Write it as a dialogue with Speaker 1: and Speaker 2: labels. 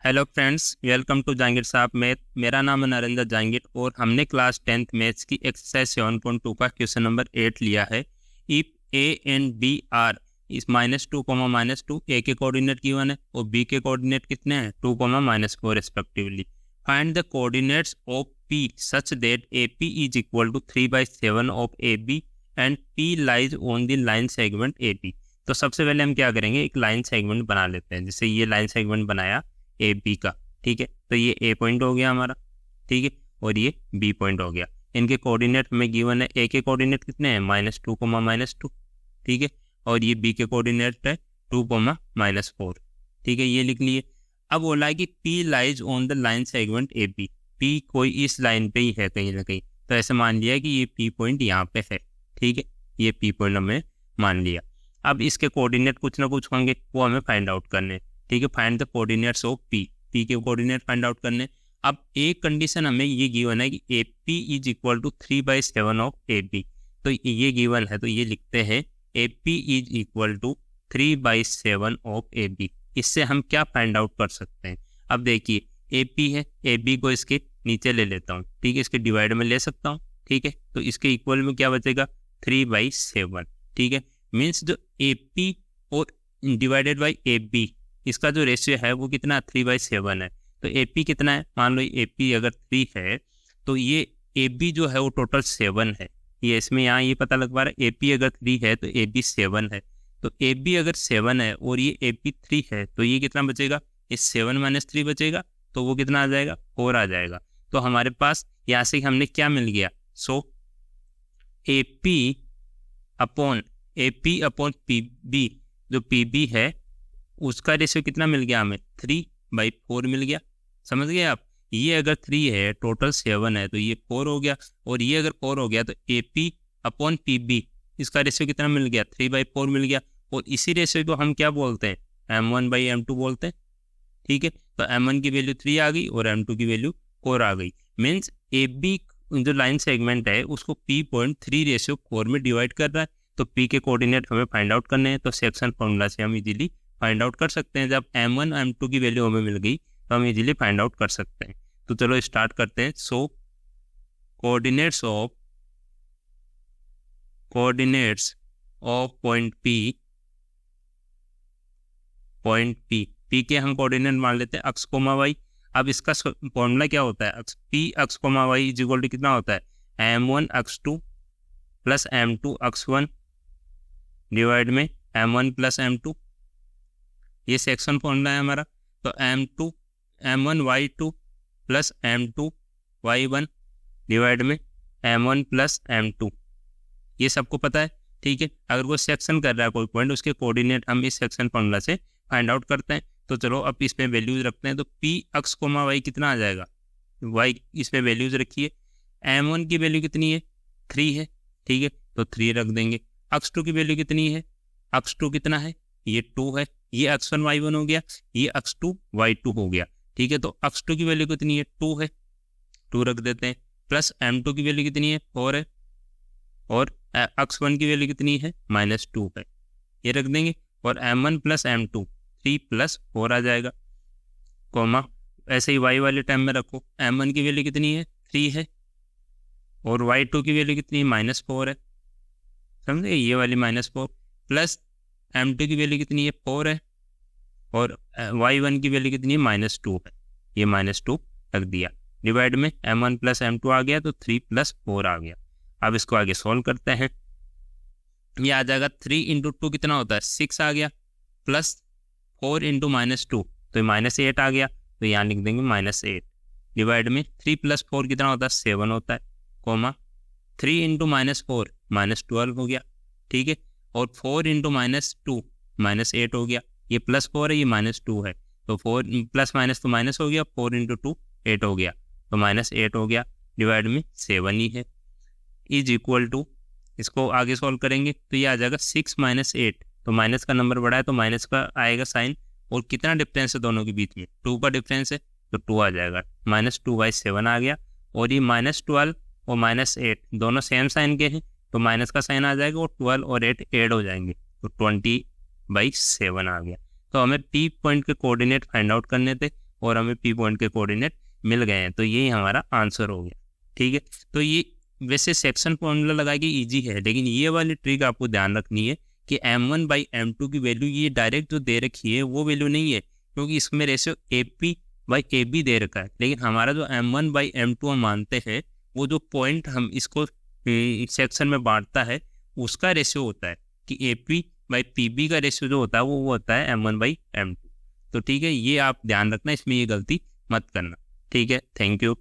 Speaker 1: Hello friends, welcome to Jahangir Sahab math. मेरा नाम है नरेंद्र जहांगीर और हमने क्लास 10th मैथ्स की एक्सरसाइज 7.2 का क्वेश्चन नंबर 8 लिया है। If A and B are is -2, -2 ए के कोऑर्डिनेट गिवन है और बी के कोऑर्डिनेट कितने हैं 2, -4 respectively. Find the coordinates of P such that A P is equal to 3/7 of A B and P lies on the line segment A P. तो सबसे पहले हम क्या करेंगे, एक लाइन सेगमेंट बना लेते हैं। जैसे ये लाइन सेगमेंट बनाया ए बी का, ठीक है। तो ये ए पॉइंट हो गया हमारा, ठीक है, और ये बी पॉइंट हो गया। इनके कोऑर्डिनेट हमें गिवन है। ए के कोऑर्डिनेट कितने हैं -2, -2, ठीक है, और ये बी के कोऑर्डिनेट है 2, -4, ठीक है, ये लिख लिए। अब बोला है कि P lies on the line segment A B. P कोई इस लाइन पे ही है कहीं ना कहीं, तो ऐसे मान लिया कि ये पी पॉइंट यहाँ पे है, ठीक है, ये पी पॉइंट हमें मान लिया। अब इसके कोऑर्डिनेट कुछ ना कुछ होंगे, वो हमें फाइंड आउट करने, ठीक है। Find the coordinates of P, P के कोऑर्डिनेट फाइंड आउट करने। अब एक कंडीशन हमें ये गिवन है कि A P is equal to 3/7 of A B. तो ये गिवन है, तो ये लिखते हैं A P is equal to 3/7 of A B. इससे हम क्या फाइंड आउट कर सकते हैं। अब देखिए ए पी है, ए बी को इसके नीचे ले लेता हूँ, ठीक है, इसके डिवाइड में ले सकता हूँ, ठीक है। तो इसके इक्वल में क्या बचेगा 3/7, ठीक है। मीन्स जो ए पी और डिवाइडेड बाई ए बी, इसका जो रेशियो है वो कितना 3/7 है। तो ए पी कितना है, मान लो ए पी अगर 3 है तो ये ए बी जो है वो टोटल 7 है। ये इसमें यहाँ ये पता लग पा रहा है, ए पी अगर 3 है तो ए बी 7 है। तो ए बी अगर 7 है और ये ए पी 3 है तो ये कितना बचेगा, ये 7 - 3 बचेगा, तो वो कितना आ जाएगा 4 आ जाएगा। तो हमारे पास यहाँ से हमने क्या मिल गया, so A P upon P B, जो पी बी है उसका रेशियो कितना मिल गया हमें 3/4 मिल गया। समझ गए आप। ये अगर 3 है, टोटल 7 है, तो ये 4 हो गया, और ये अगर 4 हो गया तो A P upon P B इसका रेशियो कितना मिल गया 3/4 मिल गया। और इसी रेशियो को हम क्या बोलते हैं, M1/M2 बोलते हैं, ठीक है। तो M1 की वैल्यू 3 आ गई और M2 की वैल्यू 4 आ गई। मीन्स ए बी जो लाइन सेगमेंट है उसको P.3/4 में डिवाइड कर रहा है। तो P के कोऑर्डिनेट हमें फाइंड आउट करने हैं, तो सेक्शन फॉर्मूला से हम इजीली फाइंड आउट कर सकते हैं। जब M1 M2 की वैल्यू हमें मिल गई तो हम इजीली फाइंड आउट कर सकते हैं। तो चलो स्टार्ट करते हैं। सो कोऑर्डिनेट्स ऑफ पॉइंट P के हम कोऑर्डिनेट मान लेते हैं अक्ष कोमा वाई। अब इसका फॉर्मूला क्या होता है, P x comma y is equal to कितना होता है M1 अक्ष 2 प्लस M2 अक्ष 1 डिवाइड में M1 प्लस M2। ये सेक्शन फॉर्मूला है हमारा। तो M1 Y2 plus M2 Y1 divide में M1 प्लस M2, ये सबको पता है, ठीक है। अगर वो सेक्शन कर रहा है कोई पॉइंट, उसके कोऑर्डिनेट हम इस सेक्शन फॉर्मूला से फाइंड आउट करते हैं। तो चलो अब इसमें वैल्यूज रखते हैं। तो P अक्ष कोमा Y कितना आ जाएगा, Y इसमें वैल्यूज रखिए। M1 की वैल्यू कितनी है 3 है, ठीक है, तो 3 रख देंगे। अक्ष 2 की वैल्यू कितनी है, अक्ष 2 कितना है, ये 2 है। ये अक्ष 1 Y1 हो गया, ये अक्ष 2 Y2 हो गया, ठीक है। तो अक्ष 2 की वैल्यू कितनी है 2 है, 2 रख देते हैं। प्लस M2 की वैल्यू कितनी है 4 है, और अक्ष 1 की वैल्यू कितनी है -2 है, ये रख देंगे। और M1 प्लस M2 3 + 4 आ जाएगा, कोमा ऐसे ही Y वाले टाइम में रखो। M1 की वैल्यू कितनी है 3 है, और Y2 की वैल्यू कितनी है -4 है, समझे, ये वाली -4। प्लस M2 की वैल्यू कितनी है 4 है, और Y1 की वैल्यू कितनी है -2 है, ये -2 रख दिया। डिवाइड में M1 प्लस M2 आ गया, तो 3 + 4 आ गया। अब इसको आगे सॉल्व करते हैं। ये आ जाएगा 3 × 2 कितना होता है 6 आ गया, प्लस 4 × -2 तो -8 आ गया, तो यहाँ लिख देंगे -8। डिवाइड में 3 + 4 कितना होता है 7 होता है, कोमा 3 × -4 -12 हो गया, ठीक है। और 4 × -2 -8 हो गया। ये +4 है, ये -2 है, तो 4 प्लस माइनस तो माइनस हो गया, 4 × 2 8 हो गया, तो -8 हो गया। डिवाइड में 7 ही है, इज इक्वल टू, इसको आगे सॉल्व करेंगे तो ये आ जाएगा 6 - 8। तो माइनस का नंबर बड़ा है तो माइनस का आएगा साइन, और कितना डिफरेंस है दोनों के बीच में 2 का डिफरेंस है, तो 2 आ जाएगा, -2/7 आ गया। और ये -12 और -8 दोनों सेम साइन के हैं, तो माइनस का साइन आ जाएगा, और 12 और 8 ऐड हो जाएंगे, तो 20/7 आ गया। तो हमें P पॉइंट के कोऑर्डिनेट फाइंड आउट करने थे, और हमें पी पॉइंट के कोऑर्डिनेट मिल गए हैं, तो यही हमारा आंसर हो गया। ठीक है, तो ये वैसे सेक्शन फॉर्मूला लगा के ईजी है, लेकिन ये वाली ट्रिक आपको ध्यान रखनी है कि m1/m2 की वैल्यू ये डायरेक्ट जो दे रखी है वो वैल्यू नहीं है, क्योंकि इसमें रेशियो AP/AB दे रखा है। लेकिन हमारा जो m1/m2 हम मानते हैं वो जो पॉइंट हम इसको सेक्शन में बांटता है उसका रेशियो होता है कि AP/PB का रेशियो जो होता है वो होता है m1/m2। तो ठीक है, ये आप ध्यान रखना, इसमें ये गलती मत करना। ठीक है, थैंक यू।